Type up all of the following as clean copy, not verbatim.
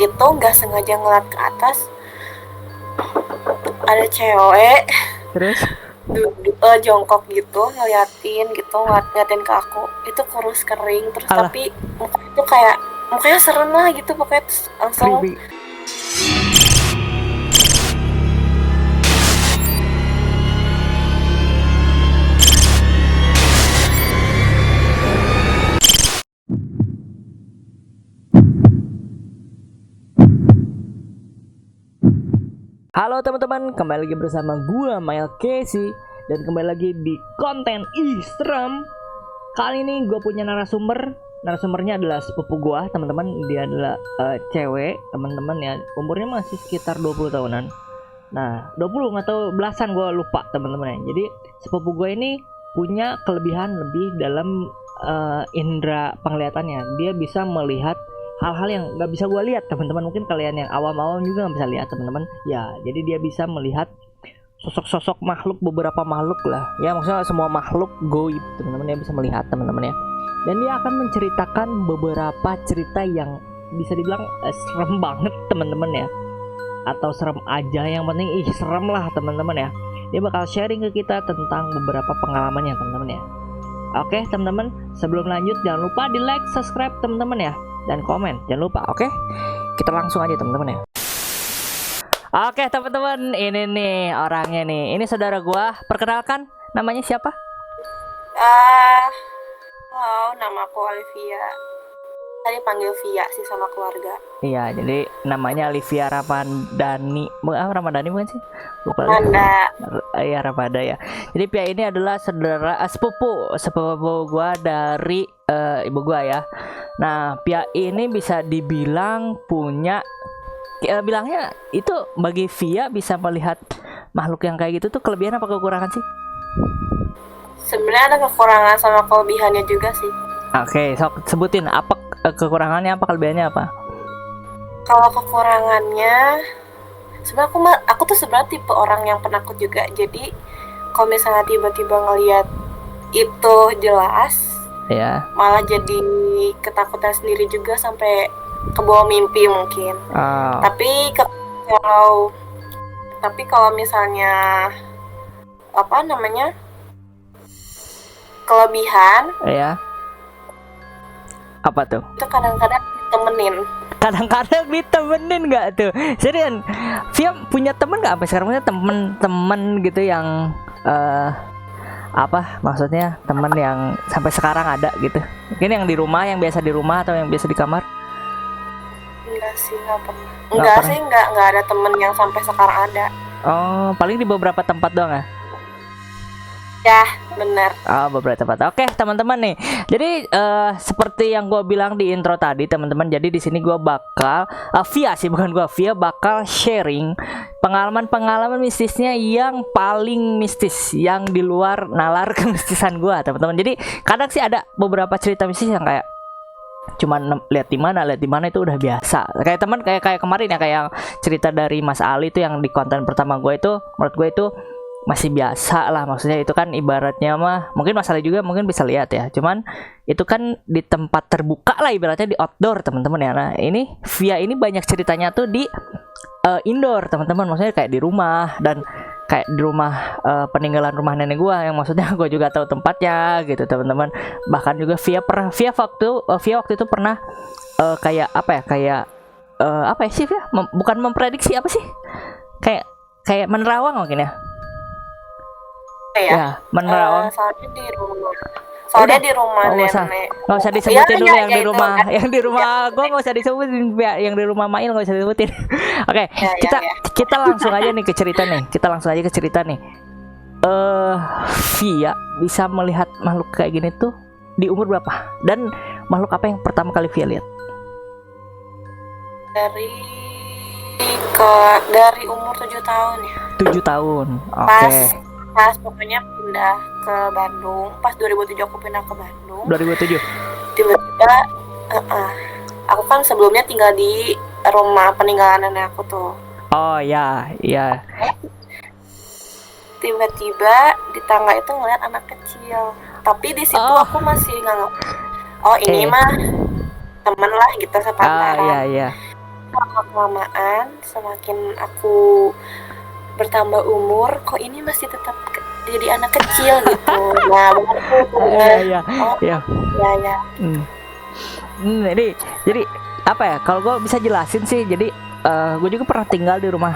itu nggak sengaja ngeliat ke atas, ada cewek Terus? duduk jongkok gitu ngeliatin gitu, ngeliatin ke aku, itu kurus kering terus Alah, tapi mukanya tuh kayak mukanya serem lah gitu pokoknya, terus langsung creepy. Halo teman-teman, kembali lagi bersama gua Mael Casey dan kembali lagi di konten Serem. Kali ini gue punya narasumbernya adalah sepupu gua, teman-teman. Dia adalah cewek, teman-teman ya. Umurnya masih sekitar 20 tahunan. Nah, 20 atau belasan gue lupa, teman-teman ya. Jadi sepupu gue ini punya kelebihan lebih dalam indera penglihatannya. Dia bisa melihat hal-hal yang nggak bisa gue lihat, teman-teman. Mungkin kalian yang awam-awam juga nggak bisa lihat, teman-teman ya. Jadi dia bisa melihat sosok-sosok makhluk, beberapa makhluk lah ya, maksudnya semua makhluk goib, teman-teman, yang bisa melihat, teman-teman ya. Dan dia akan menceritakan beberapa cerita yang bisa dibilang serem banget, teman-teman ya, atau serem aja, yang penting serem lah, teman-teman ya. Dia bakal sharing ke kita tentang beberapa pengalamannya, teman-teman ya. Oke teman-teman, sebelum lanjut jangan lupa di like, subscribe teman-teman ya, dan komen jangan lupa. Oke, kita langsung aja teman-teman ya. Oke teman-teman, ini nih orangnya nih, ini saudara gua. Perkenalkan, namanya siapa? halo, nama aku Olivia, tadi panggil Via sih sama keluarga. Iya, jadi namanya Olivia Ramadhani. Ramadhani bukan sih? Lupa. Iya, Ramada ya. Jadi Pia ini adalah saudara sepupu gua dari ibu gua ya. Nah, Pia ini bisa dibilang punya bilangnya itu, bagi Via bisa melihat makhluk yang kayak gitu tuh kelebihan apa kekurangan sih? Sebenarnya ada kekurangan sama kelebihannya juga sih. Oke, sok sebutin apa kekurangannya, apa kelebihannya apa? Kalau kekurangannya, sebenarnya aku tuh sebenarnya tipe orang yang penakut juga. Jadi kalau misalnya tiba-tiba ngelihat itu jelas, Ya. malah jadi ketakutan sendiri juga sampai kebawa mimpi mungkin. Oh. Tapi kalau misalnya apa namanya, kelebihan Ya. Apa tuh? itu kadang-kadang ditemenin. Kadang-kadang ditemenin nggak tuh? Serius, Via punya temen nggak sampai sekarang? Punya temen-temen gitu yang apa maksudnya, temen yang sampai sekarang ada gitu? Mungkin yang di rumah, yang biasa di rumah, atau yang biasa di kamar? Enggak sih, nggak pernah. Nggak ada temen yang sampai sekarang ada. Oh, paling di beberapa tempat doang ya? Ya, benar. Oh, beberapa tempat. Oke, teman-teman nih. Jadi seperti yang gue bilang di intro tadi, teman-teman. Jadi di sini gue bakal Via bakal sharing pengalaman-pengalaman mistisnya yang paling mistis, yang di luar nalar kemistisan gue, teman-teman. Jadi kadang sih ada beberapa cerita mistis yang kayak cuman lihat di mana itu udah biasa. Kayak teman, kayak kemarin ya, kayak cerita dari Mas Ali itu yang di konten pertama gue itu, menurut gue itu masih biasa lah, maksudnya itu kan ibaratnya mah, mungkin masalah juga mungkin bisa lihat ya, cuman itu kan di tempat terbuka lah, ibaratnya di outdoor, teman-teman ya. Nah ini Via ini banyak ceritanya tuh di indoor, teman-teman, maksudnya kayak di rumah, dan kayak di rumah peninggalan rumah nenek gua, yang maksudnya gue juga tahu tempatnya gitu, teman-teman. Bahkan juga Via waktu itu pernah kayak apa ya, apa ya sih Via, bukan memprediksi, apa sih, kayak menerawang mungkin ya. Ya, menerawang. Soalnya di rumah nenek. Nggak usah disebutin dulu yang di rumah, yang di rumah gue nggak usah disebutin, yang di rumah Mail nggak usah disebutin. Oke, kita langsung aja nih ke cerita nih. Via bisa melihat makhluk kayak gini tuh di umur berapa? Dan makhluk apa yang pertama kali Via lihat? Dari umur 7 tahun ya. 7 tahun. Oke. Pas pokoknya pindah ke Bandung, pas 2007 aku pindah ke Bandung. 2007. Tiba-tiba aku kan sebelumnya tinggal di rumah peninggalan nenek aku tuh. Oh ya. Tiba-tiba di tangga itu ngeliat anak kecil. Tapi di situ aku masih nganggap, oh ini mah temen lah gitu, sepantaran. Iya. lama-kelamaan semakin aku bertambah umur, kok ini masih tetap jadi anak kecil gitu. Nah, Iya, oh iya. ya. Jadi apa ya? Kalau gue bisa jelasin sih, jadi gue juga pernah tinggal di rumah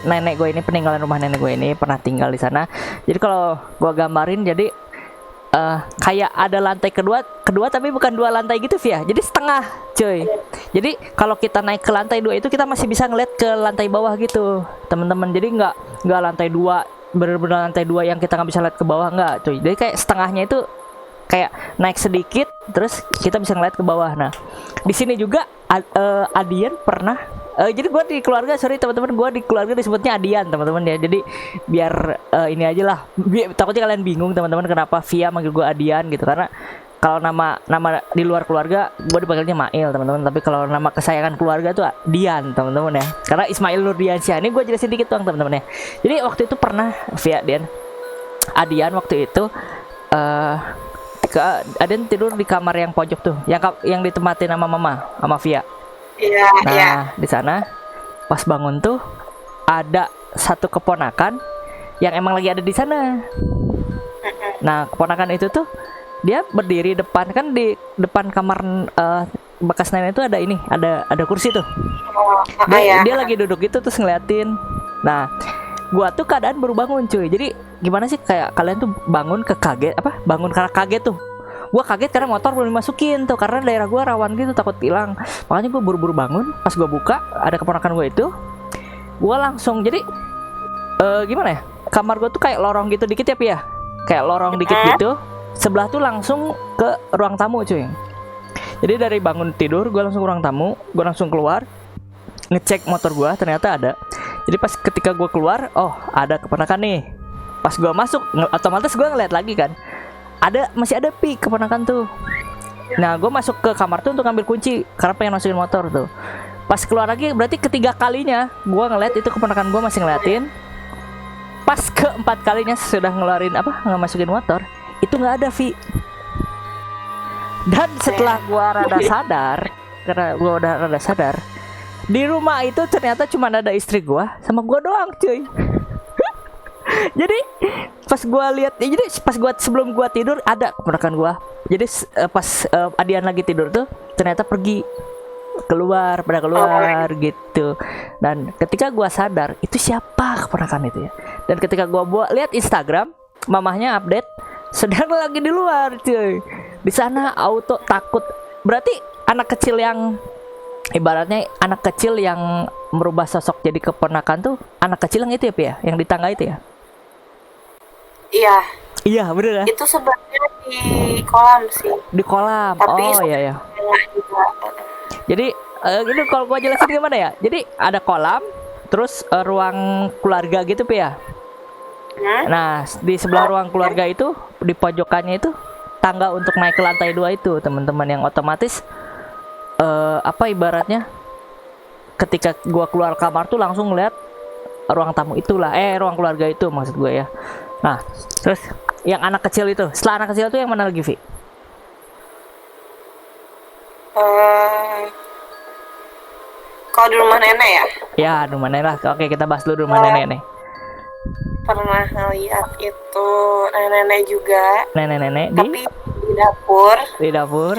nenek gue ini, peninggalan rumah nenek gue ini, pernah tinggal di sana. Jadi kalau gue gambarin, jadi kayak ada lantai kedua tapi bukan 2 lantai gitu Via. Jadi setengah, cuy. Jadi kalau kita naik ke lantai 2 itu kita masih bisa ngeliat ke lantai bawah gitu, teman-teman. Jadi nggak lantai 2 bener-bener lantai 2 yang kita nggak bisa lihat ke bawah, nggak, cuy. Jadi kayak setengahnya itu kayak naik sedikit terus kita bisa ngeliat ke bawah. Nah, di sini juga Adian pernah jadi gue di keluarga, sorry teman-teman, gue di keluarga disebutnya Adian, teman-teman ya. Jadi biar ini aja lah, takutnya kalian bingung teman-teman kenapa Via manggil gue Adian gitu, karena kalau nama di luar keluarga gue dipanggilnya Mail, teman-teman, tapi kalau nama kesayangan keluarga tuh Dian, teman-teman ya, karena Ismail Nurdiansyah. Ini gue jelasin dikit doang, teman-teman ya. Jadi waktu itu pernah Via Adian waktu itu Adian tidur di kamar yang pojok tuh, yang ditempatin sama mama sama Via. Iya, Nah, di sana pas bangun tuh ada satu keponakan yang emang lagi ada di sana. Nah, keponakan itu tuh dia berdiri depan, kan di depan kamar bekas nenek itu ada ini, ada kursi tuh. Dia lagi duduk gitu terus ngeliatin. Nah, gua tuh keadaan baru bangun, cuy. Jadi gimana sih, kayak kalian tuh bangun karena kaget tuh. Gua kaget karena motor belum dimasukin tuh, karena daerah gua rawan gitu, takut hilang. Makanya gua buru-buru bangun. Pas gua buka ada keponakan gua itu. Gua langsung, jadi gimana ya, kamar gua tuh kayak lorong gitu dikit ya Pi ya, kayak lorong dikit gitu. Sebelah tuh langsung ke ruang tamu, cuy. Jadi dari bangun tidur gua langsung ke ruang tamu, gua langsung keluar ngecek motor gua, ternyata ada. Jadi pas ketika gua keluar, oh ada keponakan nih. Pas gua masuk otomatis gua ngeliat lagi kan, masih ada Pi keponakan tuh. Nah, gue masuk ke kamar tuh untuk ngambil kunci karena pengen masukin motor tuh. Pas keluar lagi, berarti ketiga kalinya gue ngeliat itu keponakan gue masih ngeliatin. Pas keempat kalinya sudah ngeluarin masukin motor, itu nggak ada Vi. Dan setelah gue rada sadar, karena gue udah rada sadar, di rumah itu ternyata cuma ada istri gue sama gue doang, cuy. Jadi pas sebelum gua tidur ada keponakan gua. Jadi pas Adian lagi tidur tuh ternyata pada keluar gitu. Dan ketika gua sadar, itu siapa keponakan itu ya. Dan ketika gua lihat Instagram, mamahnya update sedang lagi di luar, cuy. Di sana auto takut. Berarti anak kecil yang ibaratnya anak kecil yang merubah sosok jadi keponakan tuh anak kecil yang itu ya Pi ya, yang di tangga itu ya. Iya, bener ya? itu sebenarnya di kolam sih. Di kolam. Tapi oh iya. juga. Jadi ini kalau gua jelasin gimana ya? Jadi ada kolam, terus ruang keluarga gitu Pi ya. Nah, di sebelah ruang keluarga itu, di pojokannya itu tangga untuk naik ke lantai 2 itu, teman-teman, yang otomatis ibaratnya ketika gua keluar kamar tuh langsung ngeliat ruang tamu itulah, ruang keluarga itu maksud gue ya. Nah, terus yang anak kecil itu, setelah anak kecil itu yang mana lagi, Vi? Kalau di rumah nenek ya? Ya, rumah nenek lah. Oke, kita bahas dulu rumah nenek nih. Pernah ngeliat itu nenek juga. Nenek-nenek tapi di dapur. Di dapur,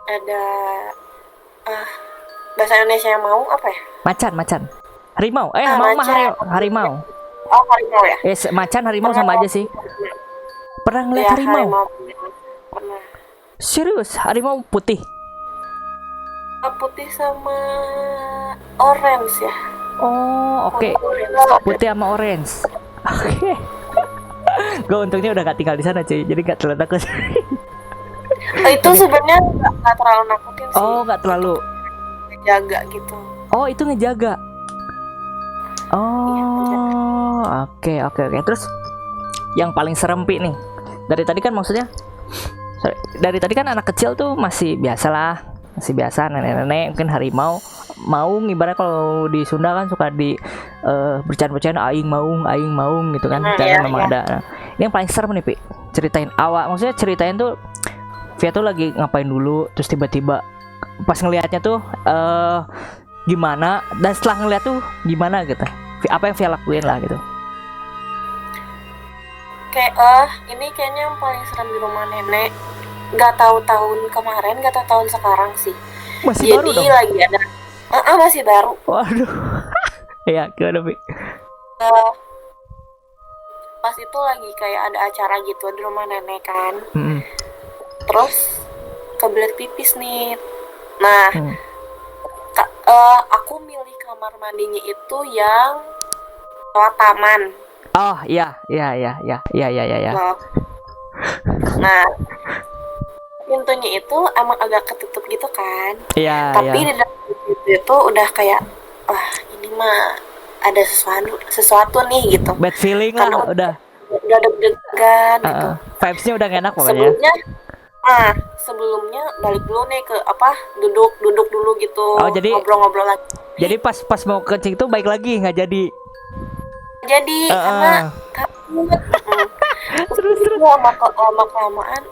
Ada bahasa Indonesia yang mau apa ya? Macan. Harimau. Harimau. Oh, harimau ya? Macan harimau sama aja sih. Pernah ngeliat harimau? Pernah. Serius, harimau putih? Putih sama orange ya. Oh, oke. Putih sama orange. Oke. Gue untungnya udah gak tinggal di sana, cuy. Jadi gak terlalu takut. Itu sebenarnya gak terlalu nakutin sih. Oh, gak terlalu. Ngejaga gitu. Oh, itu ngejaga. Oh, oke. Terus yang paling serem Pi nih. Dari tadi kan anak kecil tuh masih biasa, nenek-nenek, mungkin harimau, maung, ibarat kalau di Sunda kan suka di bercanda-bercanda aing maung gitu kan. Memang ada. Nah, ini yang paling serem nih Pi. Ceritain tuh Via tuh lagi ngapain dulu, terus tiba-tiba pas ngelihatnya tuh gimana, dan setelah ngeliat tuh gimana gitu, apa yang Via lakuin lah gitu. Kayak ini kayaknya yang paling serem di rumah nenek. Gak tahu tahun kemarin, gak tahu tahun sekarang sih. Masih Jadi baru dong. lagi ada masih baru. Waduh. Ya gimana Vi? Pas itu lagi kayak ada acara gitu di rumah nenek kan. Terus kebelet pipis nih. Nah, aku milih kamar mandinya itu yang lewat taman. Oh iya. Nah, pintunya itu emang agak ketutup gitu kan. Iya. Tapi di dalam pintu itu udah kayak, wah ini mah ada sesuatu nih gitu. Bad feeling lah udah deg-degan gitu. Vibesnya udah gak enak pokoknya. Sebelumnya balik dulu nih ke duduk dulu gitu. Oh, jadi ngobrol-ngobrol lagi. Jadi pas mau kencing tuh baik lagi nggak jadi. Karena takut. Terus lama kelamaan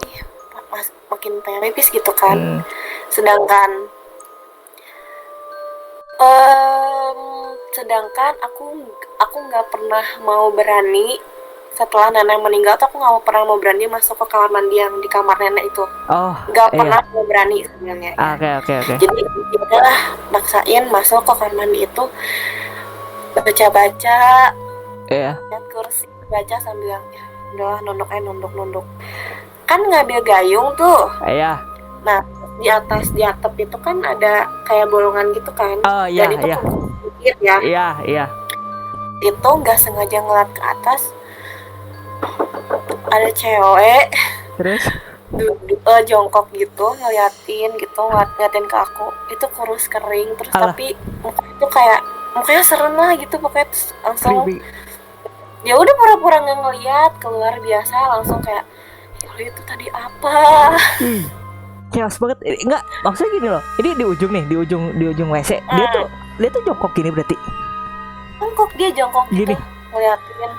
makin pengen pipis gitu kan. Sedangkan aku nggak pernah mau berani setelah nenek meninggal tuh, aku nggak pernah mau berani masuk ke kamar mandi yang di kamar nenek itu. Nggak pernah mau berani sebenarnya. Oke. Jadi udahlah maksain masuk ke kamar mandi itu, baca lihat kursi, baca sambil ya udahlah nunduk kan ngambil gayung tuh. Nah di atap itu kan ada kayak bolongan gitu kan. Dan itu sedikit ya. Itu nggak sengaja ngeliat ke atas, ada cewek terus jongkok gitu ngeliatin ke aku. Itu kurus kering terus. Alah. Tapi mukanya serem lah gitu pokoknya. Terus langsung ya udah pura-pura nggak ngeliat, keluar biasa langsung kayak itu tadi apa. Chaos banget. Enggak, maksudnya gini loh, ini di ujung WC. Dia tuh jongkok gini berarti. Dia jongkok gini ngeliatin.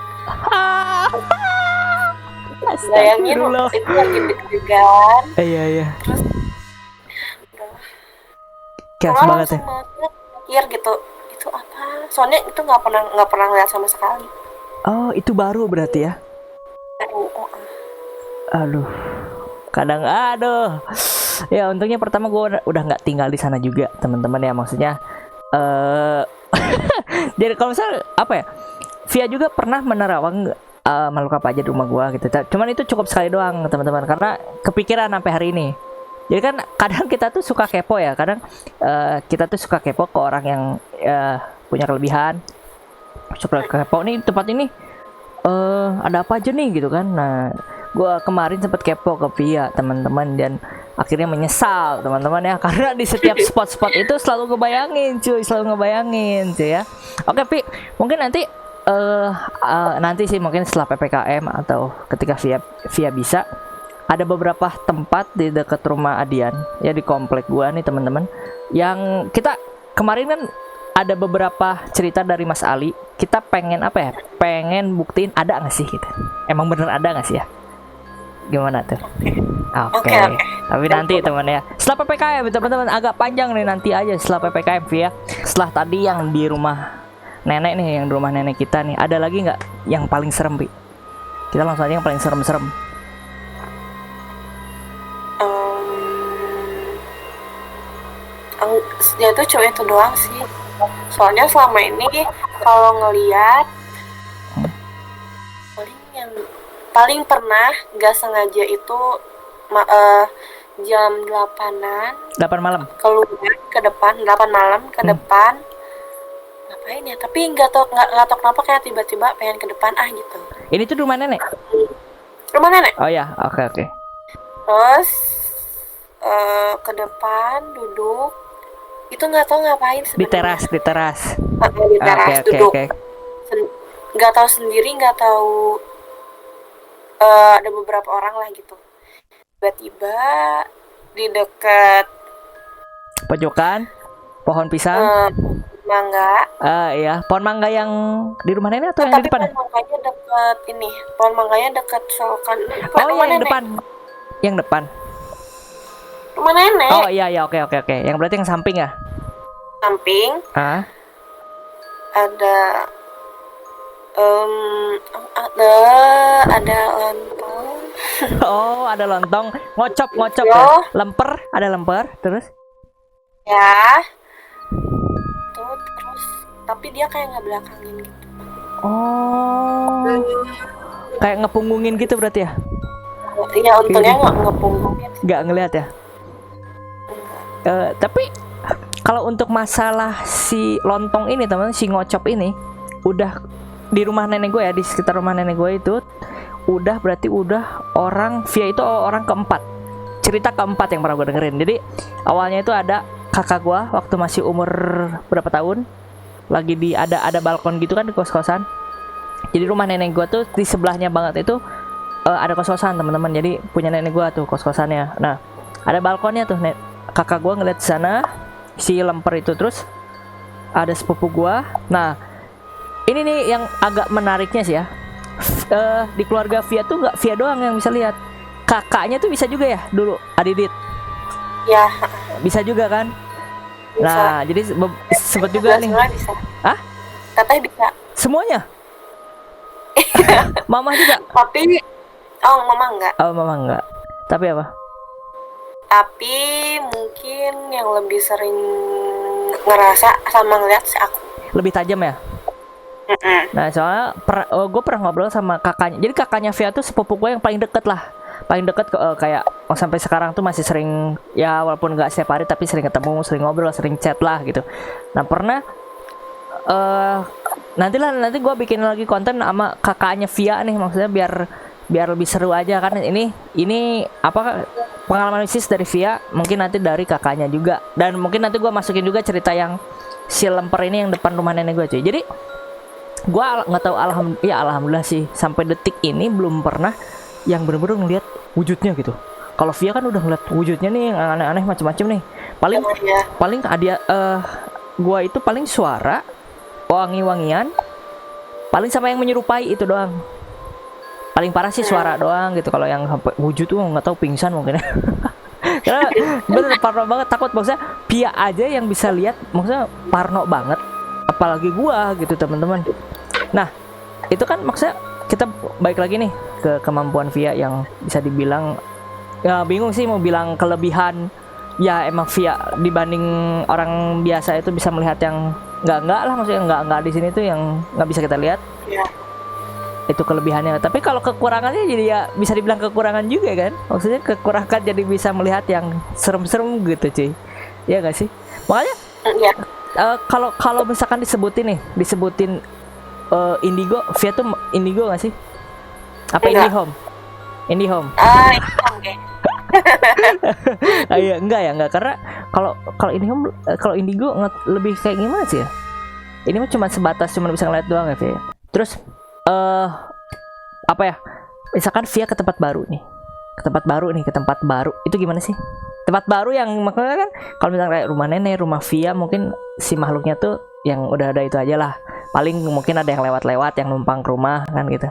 Bayangin itu lagi deg-degan. Iya. Terus chaos banget ya. Mikir gitu, itu apa? Soalnya itu nggak pernah ngeliat sama sekali. Oh, itu baru berarti ya? Aduh. Ya untungnya pertama gue udah nggak tinggal di sana juga, teman-teman ya, maksudnya jadi kalau misal apa ya, Via juga pernah menerawang makhluk apa aja di rumah gue gitu, cuman itu cukup sekali doang teman-teman, karena kepikiran sampai hari ini. Jadi kan kadang kita tuh suka kepo ya, kadang kita tuh suka kepo ke orang yang punya kelebihan, suka kepo nih tempat ini ada apa aja nih gitu kan. Nah gue kemarin sempet kepo ke Via teman-teman, dan akhirnya menyesal teman-teman ya, karena di setiap spot-spot itu selalu ngebayangin cuy ya. Oke Vi, mungkin nanti sih mungkin setelah PPKM atau ketika Via bisa, ada beberapa tempat di dekat rumah Adian ya, di komplek gua nih teman-teman, yang kita kemarin kan ada beberapa cerita dari Mas Ali, kita pengen pengen buktiin ada nggak sih gitu, emang bener ada nggak sih ya, gimana tuh? Oke. Tapi nanti teman ya, setelah PPKM teman-teman, agak panjang nih, nanti aja setelah PPKM Via. Setelah tadi yang di rumah nenek nih, yang di rumah nenek kita nih, ada lagi nggak yang paling serem Vi? Kita langsung aja yang paling serem-serem. Ya itu cuma itu doang sih. Soalnya selama ini kalau ngelihat paling pernah nggak sengaja itu jam 8-an 8 malam keluar ke depan, 8 malam ke depan, ngapain ya, tapi nggak tahu kenapa kayak tiba-tiba pengen ke depan gitu. Ini tuh rumah nenek? Rumah nenek. Oh ya, oke. Terus ke depan duduk, itu nggak tahu ngapain sebenarnya. Di teras duduk. Nggak tahu sendiri, nggak tahu ada beberapa orang lah gitu. Tiba-tiba di dekat pojokan pohon pisang, mangga. Iya, pohon mangga yang di rumah nenek atau yang di depan? Pohon mangganya dekat ini. Pohon mangganya dekat selokan. Oh iya, yang depan. Yang depan. Rumah nenek. Oh iya oke. Yang berarti yang samping ya? Samping. Ah? Ada ada lontong. Oh, ada lontong, ngocop Yo. ya. Lemper, ada lemper, terus? Ya. Tuh, terus tapi dia kayak ngebelakangin gitu. Oh. Kayak ngepunggungin gitu berarti ya? Iya, untungnya nggak ngepunggungin. Nggak ngelihat ya? Tapi kalau untuk masalah si lontong ini teman, si ngocop ini udah di rumah nenek gue ya, di sekitar rumah nenek gue itu berarti udah orang via itu orang keempat, cerita keempat yang pernah gue dengerin. Jadi awalnya itu ada kakak gue waktu masih umur berapa tahun, lagi di ada balkon gitu kan di kos-kosan. Jadi rumah nenek gue tuh di sebelahnya banget itu ada kos-kosan teman-teman. Jadi punya nenek gue tuh kos-kosannya. Nah ada balkonnya tuh, kakak gue ngeliat sana si lemper itu, terus ada sepupu gue. Nah ini nih yang agak menariknya sih ya, di keluarga Via tuh nggak Via doang yang bisa lihat, kakaknya tuh bisa juga ya dulu, Adidit ya, bisa juga kan? bisa. Nah jadi sempet juga nih. Bisa. Ah? Teteh bisa. Semuanya? Mama juga? Tapi mama enggak. Oh mama enggak. Tapi apa? Tapi mungkin yang lebih sering ngerasa sama ngeliat si aku. Lebih tajam ya? Nah soalnya gue pernah ngobrol sama kakaknya. Jadi kakaknya Via tuh sepupu gue yang paling deket lah, paling deket kayak sampai sekarang tuh masih sering ya, walaupun nggak setiap hari tapi sering ketemu, sering ngobrol, sering chat lah gitu. Nah pernah nanti gue bikin lagi konten sama kakaknya Via nih, maksudnya biar lebih seru aja kan. Ini apa pengalaman bisnis dari Via, mungkin nanti dari kakaknya juga, dan mungkin nanti gue masukin juga cerita yang si lemper ini yang depan rumah nenek gue cuy. Jadi gue nggak tahu, alhamdulillah sih sampai detik ini belum pernah yang bener-bener ngeliat wujudnya gitu. Kalau Via kan udah ngeliat wujudnya nih yang aneh-aneh macam-macam nih. Paling ada gue itu paling suara, wangi-wangian, paling sama yang menyerupai itu doang. Paling parah sih suara doang gitu. Kalau yang sampai wujud tuh nggak tahu, pingsan mungkin. Karena bener parno banget, takut maksudnya Via aja yang bisa lihat, maksudnya parno banget, apalagi gua gitu teman-teman. Nah itu kan maksudnya kita balik lagi nih ke kemampuan Via yang bisa dibilang ya, bingung sih mau bilang kelebihan ya, emang Via dibanding orang biasa itu bisa melihat yang nggak lah, maksudnya nggak di sini tuh yang nggak bisa kita lihat ya. Itu kelebihannya. Tapi kalau kekurangannya jadi ya bisa dibilang kekurangan juga kan, maksudnya kekurangan jadi bisa melihat yang serem-serem gitu cuy, ya nggak sih? Makanya Ya. Kalau misalkan disebutin Indigo, Via tuh Indigo nggak sih? Apa Enggak. IndiHome? Oke. Iya enggak karena kalau IndiHome, kalau Indigo lebih kayak gimana sih ya? Ini mah cuma sebatas bisa ngeliat doang ya Via. Terus apa ya? Misalkan Via ke tempat baru itu gimana sih? Tempat baru yang makanya kan kalau misalnya kayak rumah nenek, rumah Via, mungkin si makhluknya tuh yang udah ada itu aja lah. Paling mungkin ada yang lewat-lewat yang numpang ke rumah kan gitu.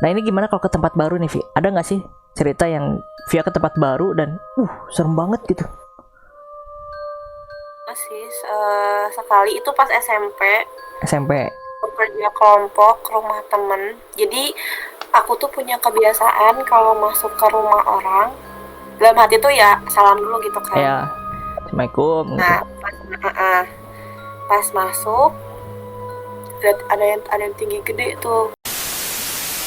Nah ini gimana kalau ke tempat baru nih Via? Ada nggak sih cerita yang Via ke tempat baru dan serem banget gitu? Masih sekali itu pas SMP. Kerja kelompok rumah temen. Jadi aku tuh punya kebiasaan kalau masuk ke rumah orang, dalam hati tuh ya salam dulu gitu kan. Ya, assalamualaikum. Nah, pas masuk ada yang tinggi gede tuh.